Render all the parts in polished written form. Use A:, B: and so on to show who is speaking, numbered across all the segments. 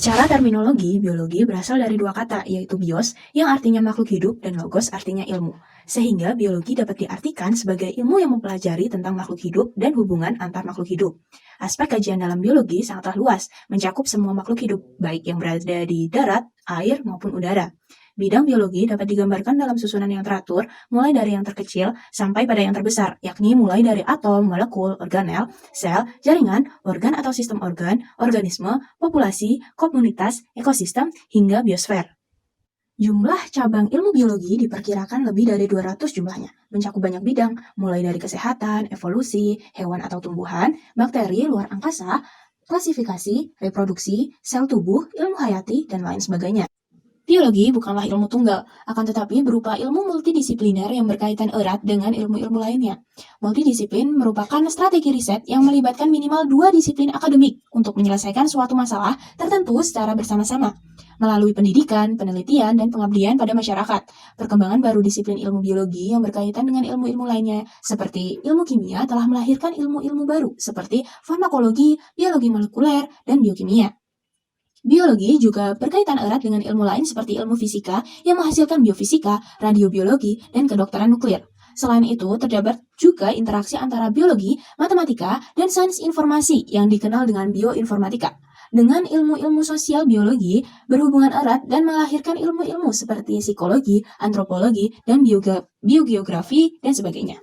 A: Secara terminologi, biologi berasal dari dua kata, yaitu bios, yang artinya makhluk hidup, dan logos artinya ilmu. Sehingga biologi dapat diartikan sebagai ilmu yang mempelajari tentang makhluk hidup dan hubungan antar makhluk hidup. Aspek kajian dalam biologi sangatlah luas, mencakup semua makhluk hidup, baik yang berada di darat, air, maupun udara. Bidang biologi dapat digambarkan dalam susunan yang teratur, mulai dari yang terkecil sampai pada yang terbesar, yakni mulai dari atom, molekul, organel, sel, jaringan, organ atau sistem organ, organisme, populasi, komunitas, ekosistem, hingga biosfer. Jumlah cabang ilmu biologi diperkirakan lebih dari 200 jumlahnya, mencakup banyak bidang, mulai dari kesehatan, evolusi, hewan atau tumbuhan, bakteri, luar angkasa, klasifikasi, reproduksi, sel tubuh, ilmu hayati, dan lain sebagainya. Biologi bukanlah ilmu tunggal, akan tetapi berupa ilmu multidisipliner yang berkaitan erat dengan ilmu-ilmu lainnya. Multidisiplin merupakan strategi riset yang melibatkan minimal 2 disiplin akademik untuk menyelesaikan suatu masalah tertentu secara bersama-sama. Melalui pendidikan, penelitian, dan pengabdian pada masyarakat, perkembangan baru disiplin ilmu biologi yang berkaitan dengan ilmu-ilmu lainnya, seperti ilmu kimia telah melahirkan ilmu-ilmu baru seperti farmakologi, biologi molekuler, dan biokimia. Biologi juga berkaitan erat dengan ilmu lain seperti ilmu fisika yang menghasilkan biofisika, radiobiologi, dan kedokteran nuklir. Selain itu, terdapat juga interaksi antara biologi, matematika, dan sains informasi yang dikenal dengan bioinformatika. Dengan ilmu-ilmu sosial biologi berhubungan erat dan melahirkan ilmu-ilmu seperti psikologi, antropologi, dan biogeografi, dan sebagainya.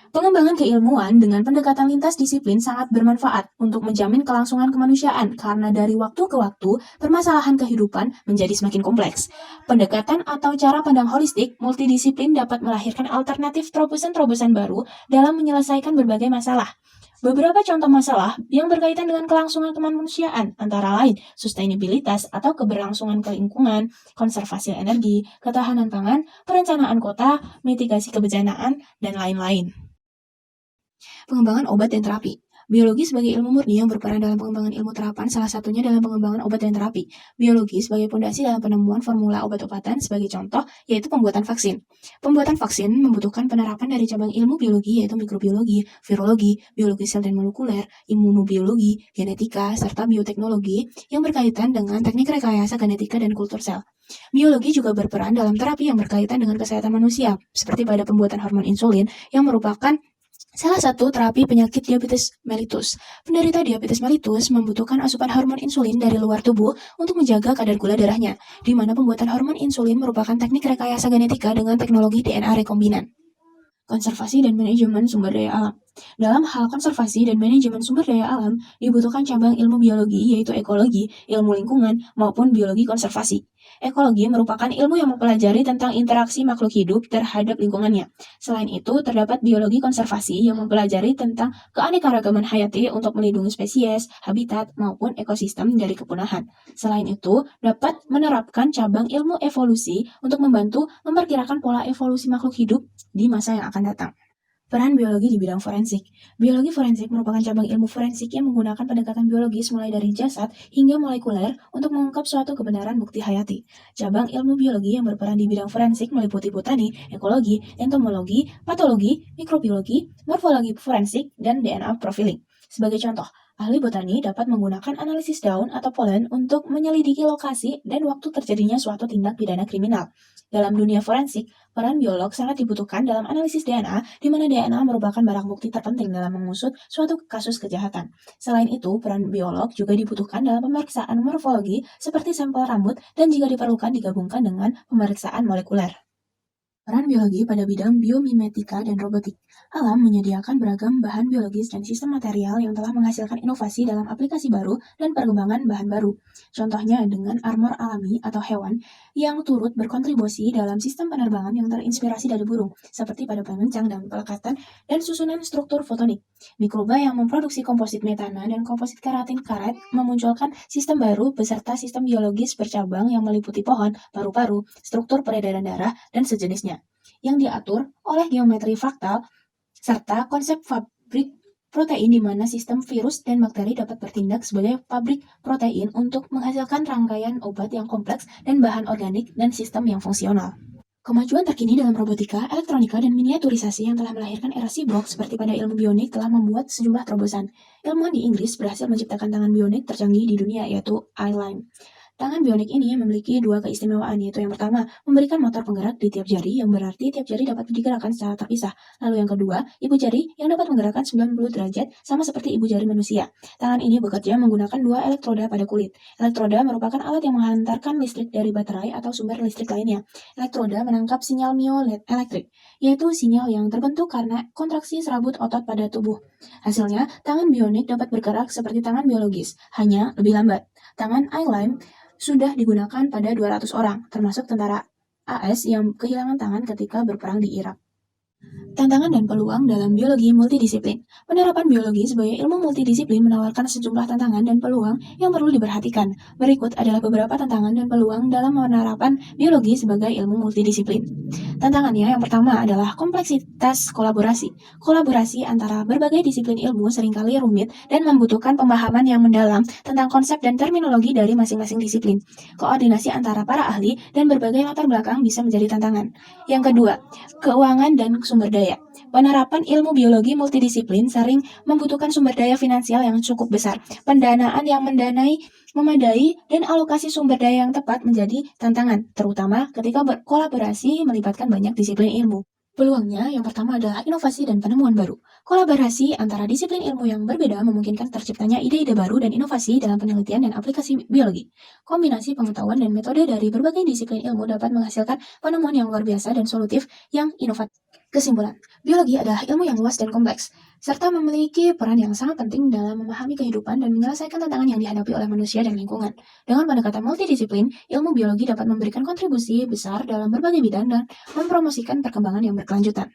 A: Pengembangan keilmuan dengan pendekatan lintas disiplin sangat bermanfaat untuk menjamin kelangsungan kemanusiaan karena dari waktu ke waktu, permasalahan kehidupan menjadi semakin kompleks. Pendekatan atau cara pandang holistik multidisiplin dapat melahirkan alternatif terobosan-terobosan baru dalam menyelesaikan berbagai masalah. Beberapa contoh masalah yang berkaitan dengan kelangsungan kemanusiaan antara lain sustainabilitas atau keberlangsungan lingkungan, konservasi energi, ketahanan pangan, perencanaan kota, mitigasi kebencanaan, dan lain-lain. Pengembangan obat dan terapi. Biologi sebagai ilmu murni yang berperan dalam pengembangan ilmu terapan, salah satunya dalam pengembangan obat dan terapi. Biologi sebagai pondasi dalam penemuan formula obat-obatan, sebagai contoh, yaitu pembuatan vaksin. Pembuatan vaksin membutuhkan penerapan dari cabang ilmu biologi, yaitu mikrobiologi, virologi, biologi sel dan molekuler, imunobiologi, genetika, serta bioteknologi yang berkaitan dengan teknik rekayasa genetika dan kultur sel. Biologi juga berperan dalam terapi yang berkaitan dengan kesehatan manusia, seperti pada pembuatan hormon insulin yang merupakan salah satu terapi penyakit diabetes mellitus. Penderita diabetes mellitus membutuhkan asupan hormon insulin dari luar tubuh untuk menjaga kadar gula darahnya, di mana pembuatan hormon insulin merupakan teknik rekayasa genetika dengan teknologi DNA rekombinan. Konservasi dan manajemen sumber daya alam. Dalam hal konservasi dan manajemen sumber daya alam, dibutuhkan cabang ilmu biologi, yaitu ekologi, ilmu lingkungan, maupun biologi konservasi. Ekologi merupakan ilmu yang mempelajari tentang interaksi makhluk hidup terhadap lingkungannya. Selain itu, terdapat biologi konservasi yang mempelajari tentang keanekaragaman hayati untuk melindungi spesies, habitat, maupun ekosistem dari kepunahan. Selain itu, dapat menerapkan cabang ilmu evolusi untuk membantu memperkirakan pola evolusi makhluk hidup di masa yang akan datang. Peran biologi di bidang forensik. Biologi forensik merupakan cabang ilmu forensik yang menggunakan pendekatan biologis mulai dari jasad hingga molekuler untuk mengungkap suatu kebenaran bukti hayati. Cabang ilmu biologi yang berperan di bidang forensik meliputi botani, ekologi, entomologi, patologi, mikrobiologi, morfologi forensik, dan DNA profiling. Sebagai contoh, ahli botani dapat menggunakan analisis daun atau polen untuk menyelidiki lokasi dan waktu terjadinya suatu tindak pidana kriminal. Dalam dunia forensik, peran biolog sangat dibutuhkan dalam analisis DNA, di mana DNA merupakan barang bukti terpenting dalam mengusut suatu kasus kejahatan. Selain itu, peran biolog juga dibutuhkan dalam pemeriksaan morfologi seperti sampel rambut dan jika diperlukan digabungkan dengan pemeriksaan molekuler. Peran biologi pada bidang biomimetika dan robotik. Alam menyediakan beragam bahan biologis dan sistem material yang telah menghasilkan inovasi dalam aplikasi baru dan perkembangan bahan baru. Contohnya dengan armor alami atau hewan yang turut berkontribusi dalam sistem penerbangan yang terinspirasi dari burung, seperti pada pengencang dan pelekatan dan susunan struktur fotonik. Mikroba yang memproduksi komposit metana dan komposit keratin karet memunculkan sistem baru beserta sistem biologis bercabang yang meliputi pohon, paru-paru, struktur peredaran darah, dan sejenisnya, yang diatur oleh geometri fraktal serta konsep pabrik protein di mana sistem virus dan bakteri dapat bertindak sebagai pabrik protein untuk menghasilkan rangkaian obat yang kompleks dan bahan organik dan sistem yang fungsional. Kemajuan terkini dalam robotika, elektronika, dan miniaturisasi yang telah melahirkan era cyborg seperti pada ilmu bionik telah membuat sejumlah terobosan. Ilmuwan di Inggris berhasil menciptakan tangan bionik tercanggih di dunia, yaitu iLime. Tangan bionik ini memiliki dua keistimewaan, yaitu yang pertama, memberikan motor penggerak di tiap jari, yang berarti tiap jari dapat digerakkan secara terpisah. Lalu yang kedua, ibu jari yang dapat menggerakkan 90 derajat, sama seperti ibu jari manusia. Tangan ini bekerja menggunakan dua elektroda pada kulit. Elektroda merupakan alat yang menghantarkan listrik dari baterai atau sumber listrik lainnya. Elektroda menangkap sinyal mioelektrik, yaitu sinyal yang terbentuk karena kontraksi serabut otot pada tubuh. Hasilnya, tangan bionik dapat bergerak seperti tangan biologis, hanya lebih lambat. Tangan iLime sudah digunakan pada 200 orang, termasuk tentara AS yang kehilangan tangan ketika berperang di Irak. Tantangan dan peluang dalam biologi multidisiplin. Penerapan biologi sebagai ilmu multidisiplin menawarkan sejumlah tantangan dan peluang yang perlu diperhatikan. Berikut adalah beberapa tantangan dan peluang dalam penerapan biologi sebagai ilmu multidisiplin. Tantangannya yang pertama adalah kompleksitas kolaborasi. Kolaborasi antara berbagai disiplin ilmu seringkali rumit dan membutuhkan pemahaman yang mendalam tentang konsep dan terminologi dari masing-masing disiplin. Koordinasi antara para ahli dan berbagai latar belakang bisa menjadi tantangan. Yang kedua, keuangan dan sumber daya. Penerapan ilmu biologi multidisiplin sering membutuhkan sumber daya finansial yang cukup besar. Pendanaan yang memadai, dan alokasi sumber daya yang tepat menjadi tantangan, terutama ketika berkolaborasi melibatkan banyak disiplin ilmu. Peluangnya yang pertama adalah inovasi dan penemuan baru. Kolaborasi antara disiplin ilmu yang berbeda memungkinkan terciptanya ide-ide baru dan inovasi dalam penelitian dan aplikasi biologi. Kombinasi pengetahuan dan metode dari berbagai disiplin ilmu dapat menghasilkan penemuan yang luar biasa dan solutif yang inovatif. Kesimpulan, biologi adalah ilmu yang luas dan kompleks, serta memiliki peran yang sangat penting dalam memahami kehidupan dan menyelesaikan tantangan yang dihadapi oleh manusia dan lingkungan. Dengan pendekatan multidisiplin, ilmu biologi dapat memberikan kontribusi besar dalam berbagai bidang dan mempromosikan perkembangan yang berkelanjutan.